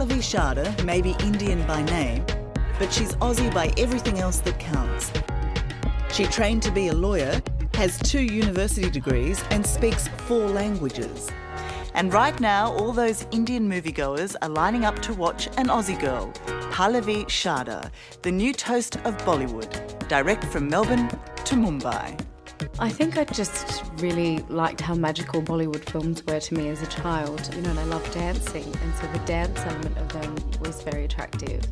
Pallavi Sharda may be Indian by name, but she's Aussie by everything else that counts. She trained to be a lawyer, has 2 university degrees and speaks 4 languages. And right now, all those Indian moviegoers are lining up to watch an Aussie girl, Pallavi Sharda, the new toast of Bollywood, direct from Melbourne to Mumbai. I think I just really liked how magical Bollywood films were to me as a child, and I love dancing, and so the dance element of them was very attractive.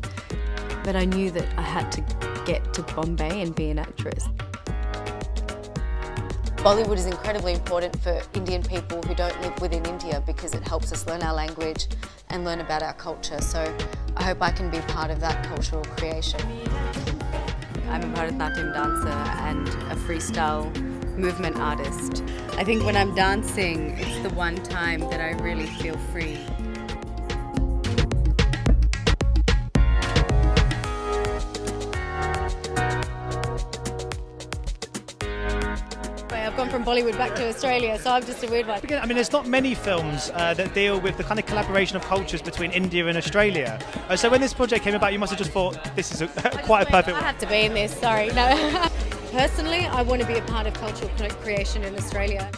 But I knew that I had to get to Bombay and be an actress. Bollywood is incredibly important for Indian people who don't live within India because it helps us learn our language and learn about our culture. So I hope I can be part of that cultural creation. I'm a Bharatanatyam dancer and a freestyle movement artist. I think when I'm dancing, it's the one time that I really feel free. I've gone from Bollywood back to Australia, so I'm just a weird one. I mean, there's not many films that deal with the kind of collaboration of cultures between India and Australia. So when this project came about, you must have just thought, this is quite a perfect one. I have to be in this, sorry. No. Personally, I want to be a part of cultural creation in Australia.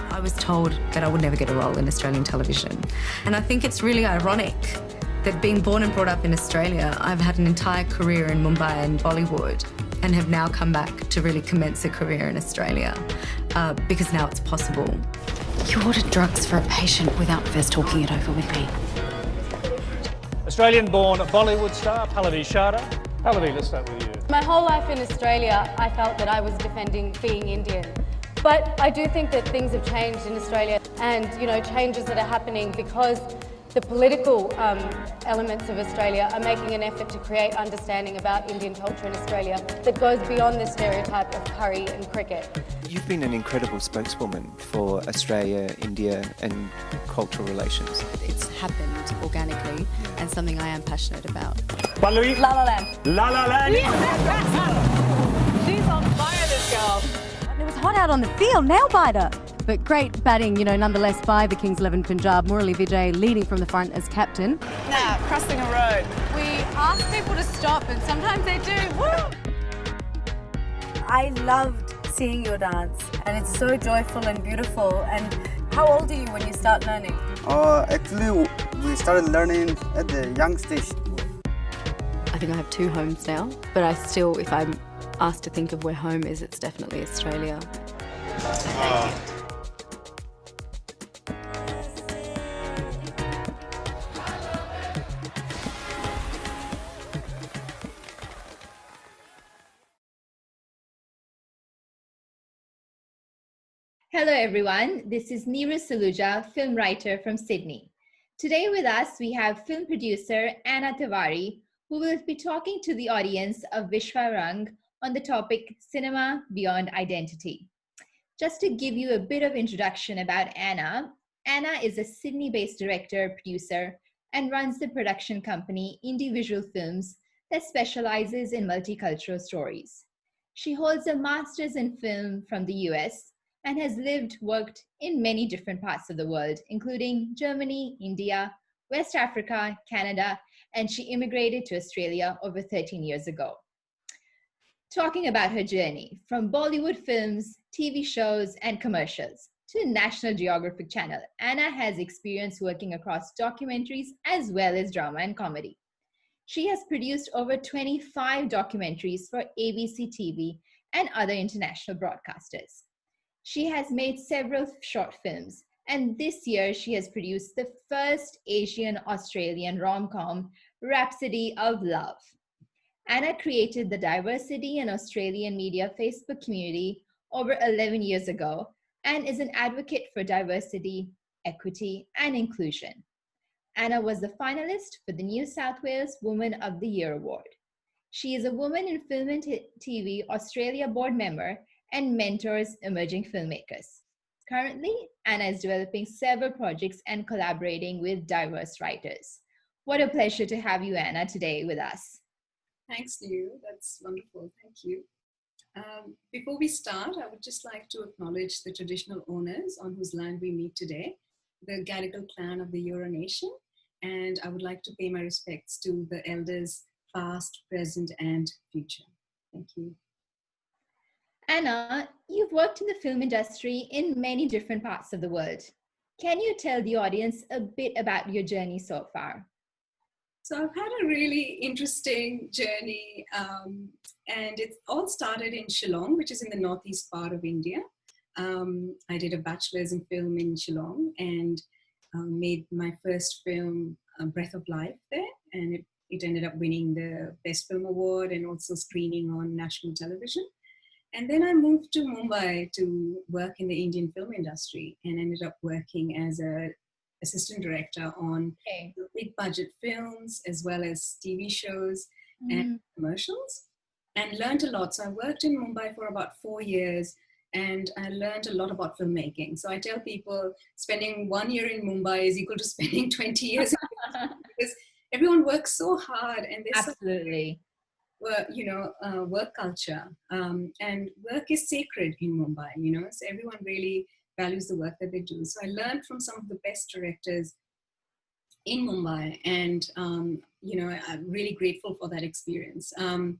I was told that I would never get a role in Australian television. And I think it's really ironic that being born and brought up in Australia, I've had an entire career in Mumbai and Bollywood, and have now come back to really commence a career in Australia because now it's possible. You ordered drugs for a patient without first talking it over with me. Australian-born Bollywood star Pallavi Sharda. Pallavi, let's start with you. My whole life in Australia, I felt that I was defending being Indian. But I do think that things have changed in Australia, and changes that are happening because the political elements of Australia are making an effort to create understanding about Indian culture in Australia that goes beyond the stereotype of curry and cricket. You've been an incredible spokeswoman for Australia, India and cultural relations. It's happened organically and something I am passionate about. Pallavi? La La Land. La La Land. She's on fire, this girl. It was hot out on the field, nail biter. But great batting, nonetheless by the Kings 11 Punjab. Murali Vijay leading from the front as captain. Now, crossing a road. We ask people to stop and sometimes they do. Woo! I loved seeing your dance and it's so joyful and beautiful. And how old are you when you start learning? Actually, we started learning at the young stage. I think I have 2 homes now, but I still, if I'm asked to think of where home is, it's definitely Australia. Hello everyone, this is Neeru Saluja, film writer from Sydney. Today with us we have film producer Ana Tiwary, who will be talking to the audience of Vishwarang on the topic Cinema Beyond Identity. Just to give you a bit of introduction about Ana, Ana is a Sydney-based director, producer, and runs the production company Indie Visual Films that specializes in multicultural stories. She holds a master's in film from the US and has worked in many different parts of the world, including Germany, India, West Africa, Canada, and she immigrated to Australia over 13 years ago. Talking about her journey from Bollywood films, TV shows, and commercials to National Geographic Channel, Ana has experience working across documentaries as well as drama and comedy. She has produced over 25 documentaries for ABC TV and other international broadcasters. She has made several short films, and this year she has produced the first Asian-Australian rom-com, Rhapsody of Love. Ana created the Diversity in Australian Media Facebook community over 11 years ago and is an advocate for diversity, equity, and inclusion. Ana was the finalist for the New South Wales Woman of the Year Award. She is a Woman in Film and TV Australia board member and mentors emerging filmmakers. Currently, Ana is developing several projects and collaborating with diverse writers. What a pleasure to have you, Ana, today with us. Thanks to you. That's wonderful. Thank you. Before we start, I would just like to acknowledge the traditional owners on whose land we meet today, the Gadigal clan of the Eora Nation, and I would like to pay my respects to the elders, past, present, and future. Thank you. Ana, you've worked in the film industry in many different parts of the world. Can you tell the audience a bit about your journey so far? So I've had a really interesting journey, and it all started in Shillong, which is in the northeast part of India. I did a bachelor's in film in Shillong and made my first film, Breath of Life, there, and it ended up winning the Best Film Award and also screening on national television. And then I moved to Mumbai to work in the Indian film industry and ended up working as an assistant director on big budget films as well as TV shows and commercials, and learned a lot. So I worked in Mumbai for about 4 years and I learned a lot about filmmaking. So I tell people spending 1 year in Mumbai is equal to spending 20 years in because everyone works so hard and there's absolutely work culture, and work is sacred in Mumbai, so everyone really values the work that they do. So I learned from some of the best directors in Mumbai, and I'm really grateful for that experience. And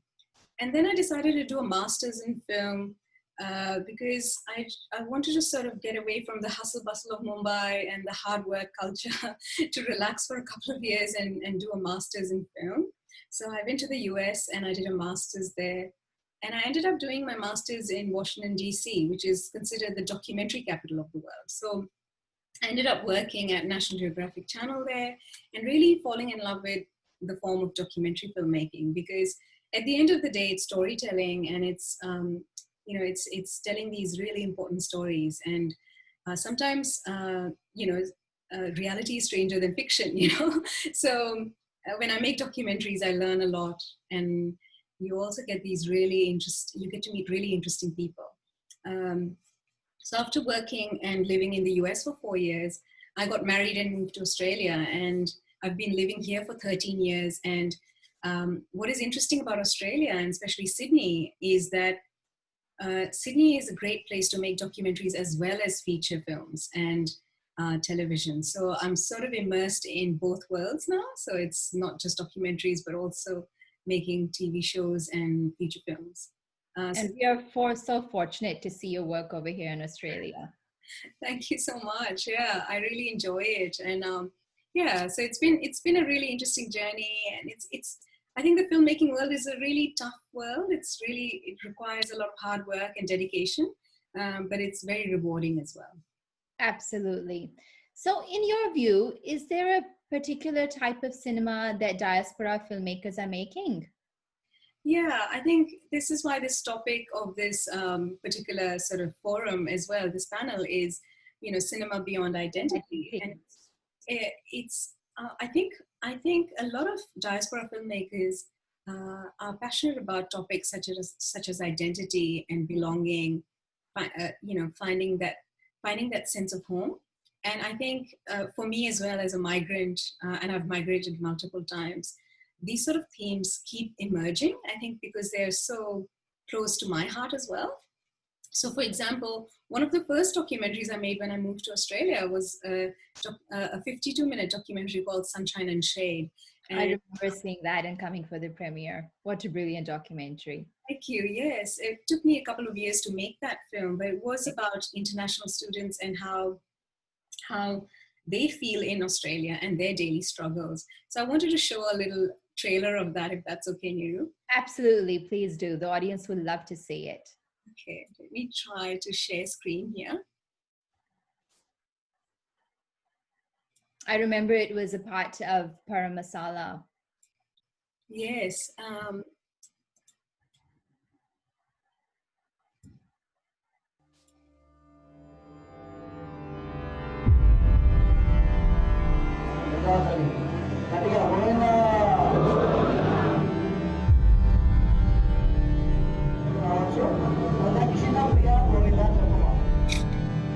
then I decided to do a master's in film because I wanted to sort of get away from the hustle bustle of Mumbai and the hard work culture to relax for a couple of years and do a master's in film. So I went to the US and I did a master's there. And I ended up doing my master's in Washington, D.C., which is considered the documentary capital of the world. So I ended up working at National Geographic Channel there and really falling in love with the form of documentary filmmaking, because at the end of the day, it's storytelling and it's, it's telling these really important stories. And sometimes, reality is stranger than fiction, So when I make documentaries, I learn a lot, and you also get these you get to meet really interesting people. So after working and living in the US for 4 years, I got married and moved to Australia, and I've been living here for 13 years. And what is interesting about Australia, and especially Sydney, is that Sydney is a great place to make documentaries as well as feature films and television. So I'm sort of immersed in both worlds now. So it's not just documentaries, but also making TV shows and feature films. And we are so fortunate to see your work over here in Australia. Thank you so much. Yeah, I really enjoy it. And so it's been a really interesting journey. And I think the filmmaking world is a really tough world. It requires a lot of hard work and dedication, but it's very rewarding as well. Absolutely. So in your view, is there a particular type of cinema that diaspora filmmakers are making? Yeah, I think this is why this topic of this particular sort of forum as well, this panel, is, cinema beyond identity. And I think a lot of diaspora filmmakers are passionate about topics such as identity and belonging, finding that sense of home. And I think for me as well as a migrant, and I've migrated multiple times, these sort of themes keep emerging, I think, because they're so close to my heart as well. So for example, one of the first documentaries I made when I moved to Australia was a 52-minute documentary called Sunshine and Shade. And I remember seeing that and coming for the premiere. What a brilliant documentary. Thank you. Yes, it took me a couple of years to make that film, but it was about international students and how they feel in Australia and their daily struggles. So I wanted to show a little trailer of that, if that's okay, Neeru. Absolutely, please do. The audience would love to see it. Okay, let me try to share screen here. I remember it was a part of Param Masala. Yes.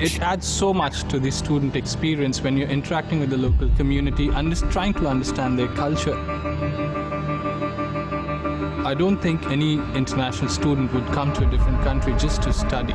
It adds so much to the student experience when you're interacting with the local community and just trying to understand their culture. I don't think any international student would come to a different country just to study.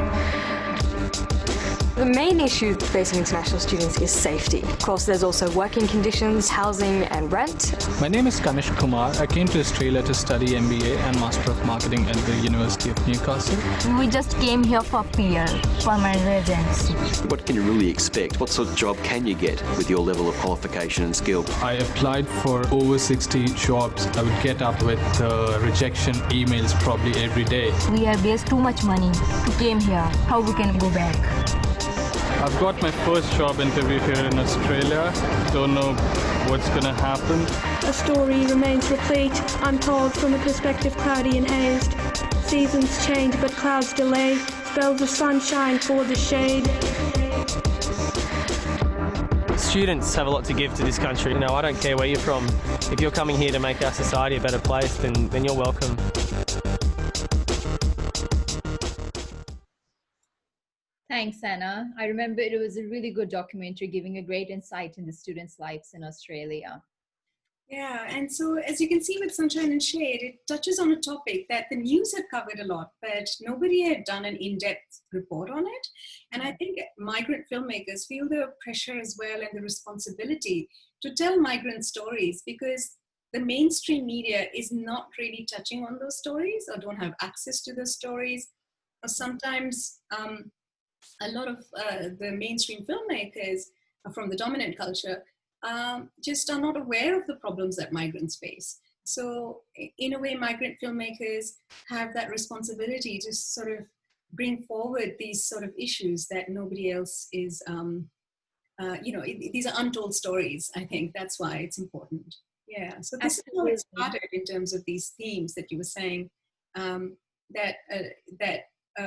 The main issue facing international students is safety. Of course, there's also working conditions, housing and rent. My name is Kanish Kumar. I came to Australia to study MBA and Master of Marketing at the University of Newcastle. We just came here for PR, permanent residency. What can you really expect? What sort of job can you get with your level of qualification and skill? I applied for over 60 jobs. I would get up with rejection emails probably every day. We have wasted too much money to came here. How we can go back? I've got my first job interview here in Australia. Don't know what's going to happen. A story remains replete, untold from a perspective cloudy and hazed. Seasons change but clouds delay, spells of sunshine for the shade. Students have a lot to give to this country. You know, I don't care where you're from. If you're coming here to make our society a better place, then you're welcome. Thanks, Anna. I remember it was a really good documentary giving a great insight into students' lives in Australia. Yeah, and so as you can see with Sunshine and Shade, it touches on a topic that the news had covered a lot, but nobody had done an in-depth report on it. And I think migrant filmmakers feel the pressure as well and the responsibility to tell migrant stories, because the mainstream media is not really touching on those stories or don't have access to those stories. Or sometimes a lot of the mainstream filmmakers from the dominant culture just are not aware of the problems that migrants face. So in a way, migrant filmmakers have that responsibility to sort of bring forward these sort of issues that nobody else is, these are untold stories. I think that's why it's important. Yeah, so this is how it started in terms of these themes that you were saying, that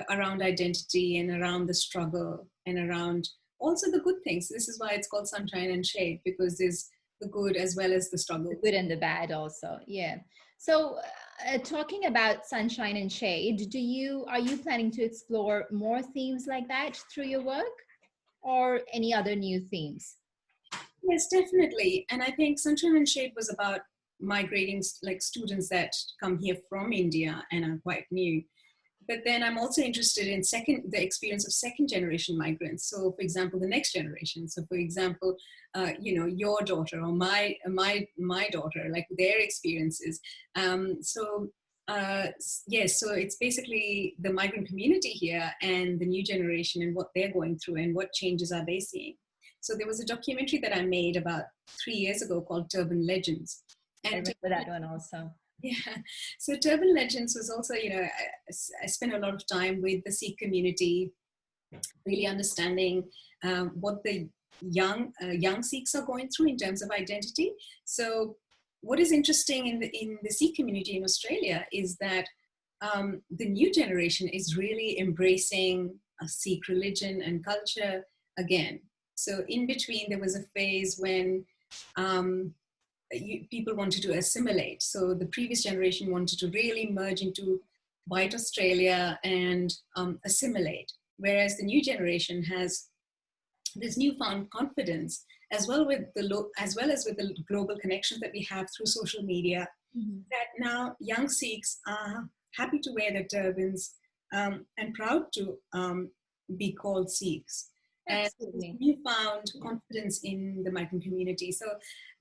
around identity and around the struggle and around also the good things. This is why it's called Sunshine and Shade, because there's the good as well as the struggle. The good and the bad also, yeah. So talking about Sunshine and Shade, are you planning to explore more themes like that through your work or any other new themes? Yes, definitely. And I think Sunshine and Shade was about migrating, like students that come here from India and are quite new. But then I'm also interested in the experience of second generation migrants. So for example, the next generation. So for example, your daughter or my daughter, like their experiences. So it's basically the migrant community here and the new generation and what they're going through and what changes are they seeing. So there was a documentary that I made about 3 years ago called Turban Legends. And I remember that one also. Yeah, so Turban Legends was also, I spent a lot of time with the Sikh community, really understanding what the young Sikhs are going through in terms of identity. So what is interesting in the Sikh community in Australia is that the new generation is really embracing Sikh religion and culture again. So in between, there was a phase when people wanted to assimilate. So the previous generation wanted to really merge into white Australia and assimilate, whereas the new generation has this newfound confidence, as well as with the global connections that we have through social media, that now young Sikhs are happy to wear their turbans and proud to be called Sikhs. And newfound confidence in the migrant community. So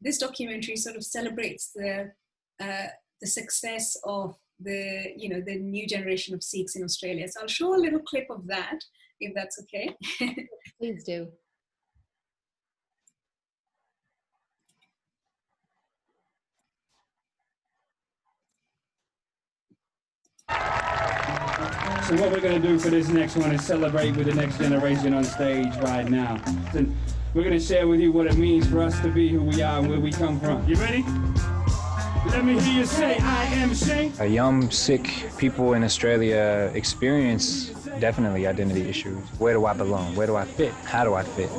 this documentary sort of celebrates the success of the new generation of Sikhs in Australia. So I'll show a little clip of that, if that's okay. Please do. So what we're going to do for this next one is celebrate with the next generation on stage right now. So we're going to share with you what it means for us to be who we are and where we come from. You ready? Let me hear you say, I am Shane. Young Sikh people in Australia experience definitely identity issues. Where do I belong? Where do I fit? How do I fit?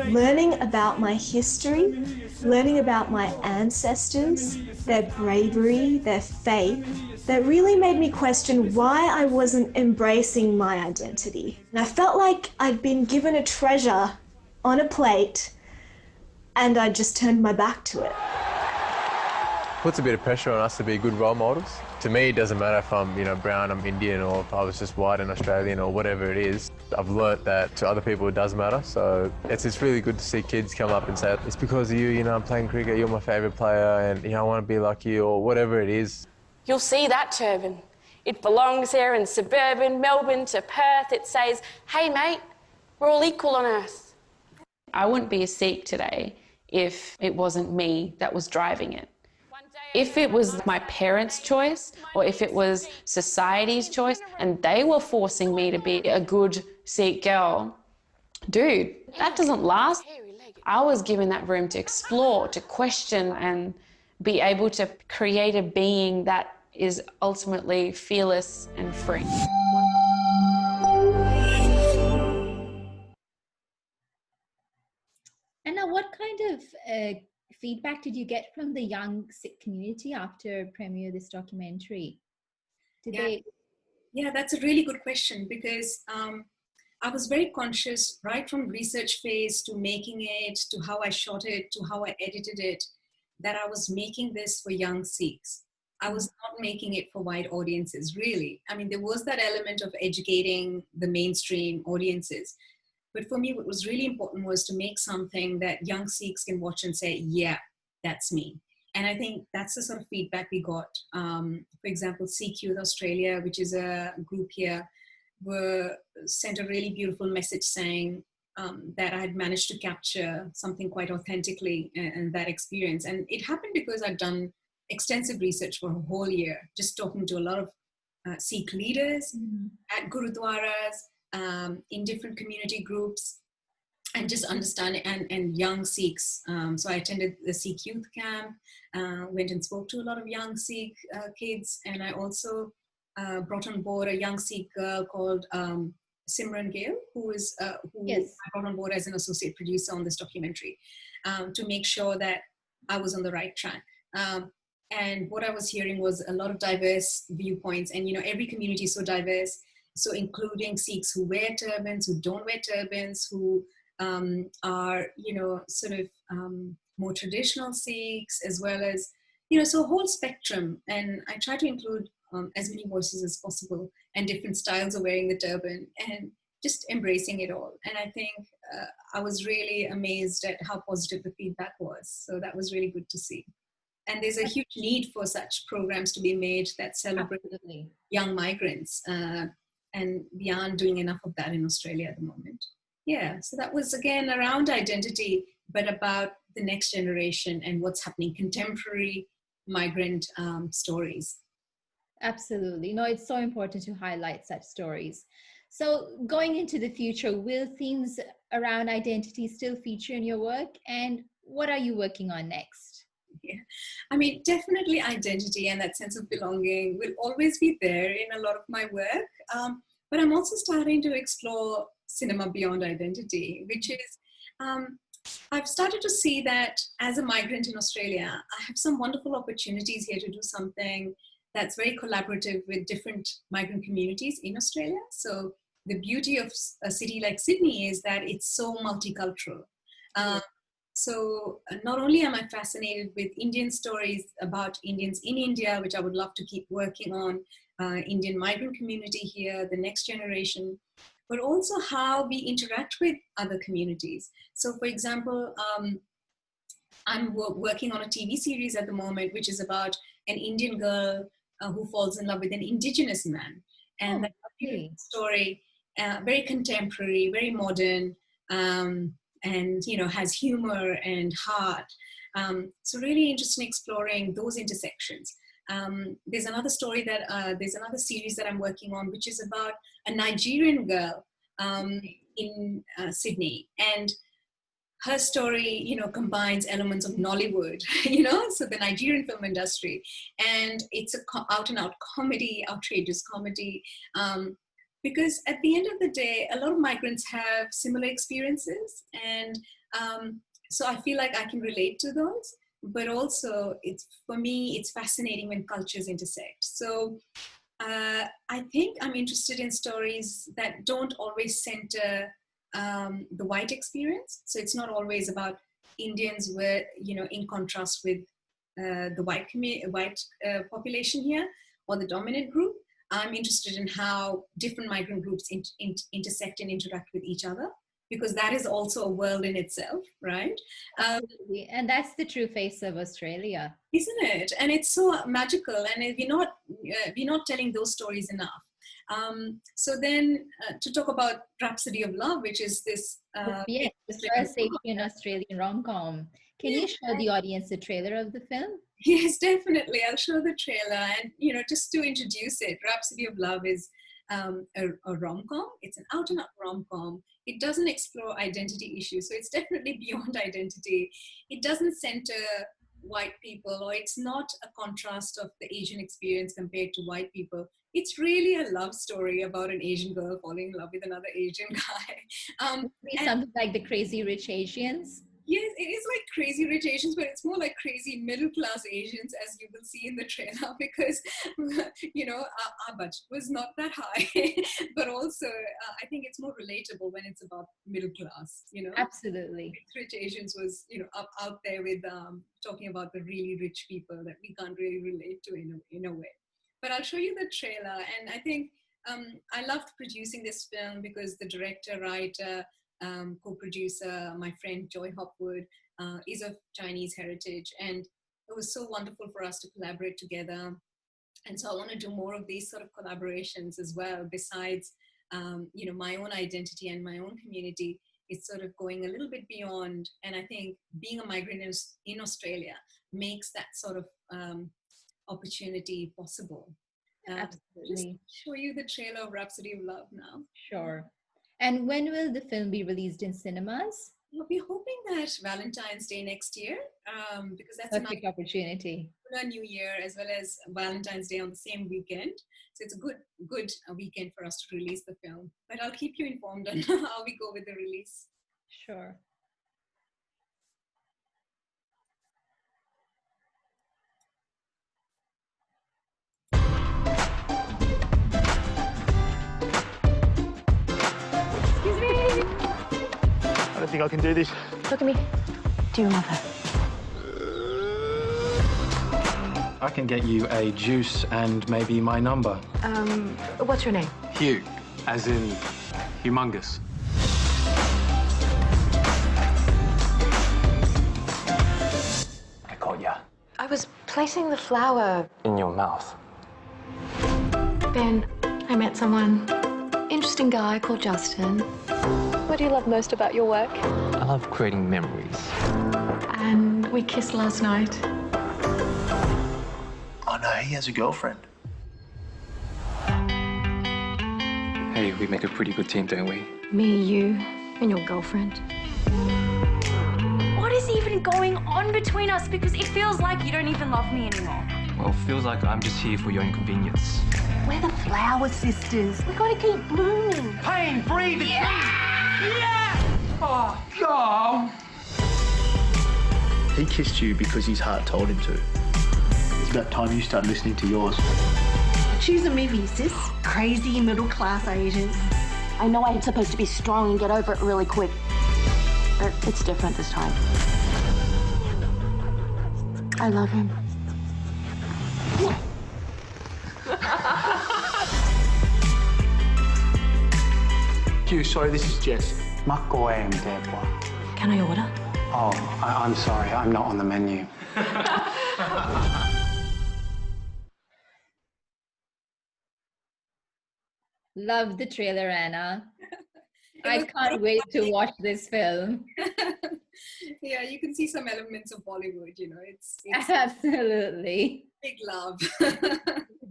Learning about my history, learning about my ancestors, their bravery, their faith, that really made me question why I wasn't embracing my identity. And I felt like I'd been given a treasure on a plate and I just turned my back to it. puts a bit of pressure on us to be good role models. To me, it doesn't matter if I'm, brown, I'm Indian, or if I was just white and Australian, or whatever it is. I've learnt that to other people it does matter, so it's really good to see kids come up and say, it's because of you, I'm playing cricket, you're my favourite player, and I want to be like you, or whatever it is. You'll see that turban. It belongs here in suburban Melbourne to Perth. It says, hey mate, we're all equal on earth. I wouldn't be a Sikh today if it wasn't me that was driving it. If it was my parents' choice, or if it was society's choice, and they were forcing me to be a good Sikh girl, dude, that doesn't last. I was given that room to explore, to question, and be able to create a being that is ultimately fearless and free. Anna, what kind of feedback did you get from the young Sikh community after premiere this documentary? Yeah, that's a really good question, because I was very conscious right from research phase to making it, to how I shot it, to how I edited it, that I was making this for young Sikhs. I was not making it for wide audiences, really. I mean, there was that element of educating the mainstream audiences. But for me, what was really important was to make something that young Sikhs can watch and say, yeah, that's me. And I think that's the sort of feedback we got. For example, Sikh Youth Australia, which is a group here, sent a really beautiful message saying that I had managed to capture something quite authentically in that experience. And it happened because I'd done extensive research for a whole year, just talking to a lot of Sikh leaders at Gurudwaras, in different community groups, and just understanding, and young Sikhs. So I attended the Sikh youth camp, went and spoke to a lot of young Sikh kids, and I also brought on board a young Sikh girl called Simran Gill, who I brought on board as an associate producer on this documentary, to make sure that I was on the right track. And what I was hearing was a lot of diverse viewpoints, and every community is so diverse. So including Sikhs who wear turbans, who don't wear turbans, who are, sort of more traditional Sikhs, as well as, so a whole spectrum. And I try to include as many voices as possible and different styles of wearing the turban and just embracing it all. And I think I was really amazed at how positive the feedback was. So that was really good to see. And there's a huge need for such programs to be made that celebrate young migrants. And we aren't doing enough of that in Australia at the moment. Yeah, so that was again around identity, but about the next generation and what's happening, contemporary migrant stories. Absolutely. No, it's so important to highlight such stories. So going into the future, will themes around identity still feature in your work? And what are you working on next? Yeah, I mean, definitely identity and that sense of belonging will always be there in a lot of my work. But I'm also starting to explore cinema beyond identity, which is, I've started to see that as a migrant in Australia, I have some wonderful opportunities here to do something that's very collaborative with different migrant communities in Australia. So the beauty of a city like Sydney is that it's so multicultural. So not only am I fascinated with Indian stories about Indians in India, which I would love to keep working on, Indian migrant community here, the next generation, but also how we interact with other communities. So for example, I'm working on a TV series at the moment, which is about an Indian girl who falls in love with an indigenous man. And that's a beautiful story, very contemporary, very modern, and has humor and heart. So really interested in exploring those intersections. There's another story that, there's another series that I'm working on, which is about a Nigerian girl in Sydney. And her story, combines elements of Nollywood, so the Nigerian film industry. And it's a out and out comedy, outrageous comedy. Because at the end of the day, a lot of migrants have similar experiences. And so I feel like I can relate to those, but also for me, it's fascinating when cultures intersect. So I think I'm interested in stories that don't always center the white experience. So it's not always about Indians where, in contrast with the white population here, or the dominant group. I'm interested in how different migrant groups intersect and interact with each other, because that is also a world in itself, right? Absolutely. And that's the true face of Australia. Isn't it? And it's so magical, and we're not telling those stories enough. So then to talk about Rhapsody of Love, which is this... yes, the first Asian Australian rom-com. Can you show the audience the trailer of the film? Yes, definitely. I'll show the trailer. And, just to introduce it, Rhapsody of Love is a rom-com. It's an out-and-out rom-com. It doesn't explore identity issues, so it's definitely beyond identity. It doesn't center white people, or it's not a contrast of the Asian experience compared to white people. It's really a love story about an Asian girl falling in love with another Asian guy. Something like the Crazy Rich Asians? Yes, it is like Crazy Rich Asians, but it's more like crazy middle-class Asians, as you will see in the trailer, because, our budget was not that high. But also, I think it's more relatable when it's about middle class, Absolutely. Rich Asians was, out there with talking about the really rich people that we can't really relate to in a way. But I'll show you the trailer. And I think I loved producing this film because the director, writer, co-producer, my friend Joy Hopwood, is of Chinese heritage, and it was so wonderful for us to collaborate together. And so I want to do more of these sort of collaborations as well, besides my own identity and my own community. It's sort of going a little bit beyond, and I think being a migrant in Australia makes that sort of opportunity possible. Absolutely. Just show you the trailer of Rhapsody of Love now. Sure. And when will the film be released in cinemas? We're hoping that Valentine's Day next year, because that's a big opportunity. A New Year as well as Valentine's Day on the same weekend. So it's a good weekend for us to release the film. But I'll keep you informed on how we go with the release. Sure. I don't think I can do this. Look at me. Dear mother. I can get you a juice and maybe my number. What's your name? Hugh, as in humongous. I caught ya. I was placing the flower In your mouth. Ben, I met someone. Interesting guy called Justin. What do you love most about your work? I love creating memories. And we kissed last night. Oh no, he has a girlfriend. Hey, we make a pretty good team, don't we? Me, you, and your girlfriend. What is even going on between us? Because it feels like you don't even love me anymore. Well, it feels like I'm just here for your inconvenience. We're the Flower Sisters. We gotta keep blooming. Pain, breathe, and Yeah! Oh, God. He kissed you because his heart told him to. It's about time you start listening to yours. Choose a movie, sis. Crazy middle-class Asians. I know I'm supposed to be strong and get over it really quick, but it's different this time. I love him. Hugh, sorry, this is Jess. Can I order? Oh, I'm sorry, I'm not on the menu. Love the trailer, Anna. I can't wait to watch this film. Yeah, you can see some elements of Bollywood, it's Absolutely. big love.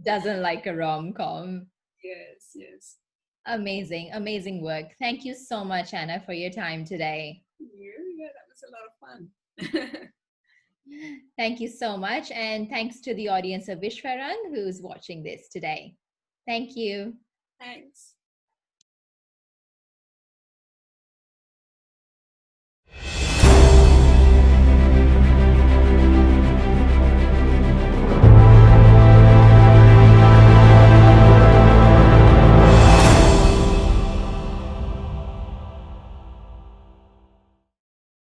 Doesn't like a rom-com. Yes. Amazing work. Thank you so much, Anna, for your time today. Yeah, that was a lot of fun. Thank you so much. And thanks to the audience of Vishwarang who's watching this today. Thank you. Thanks.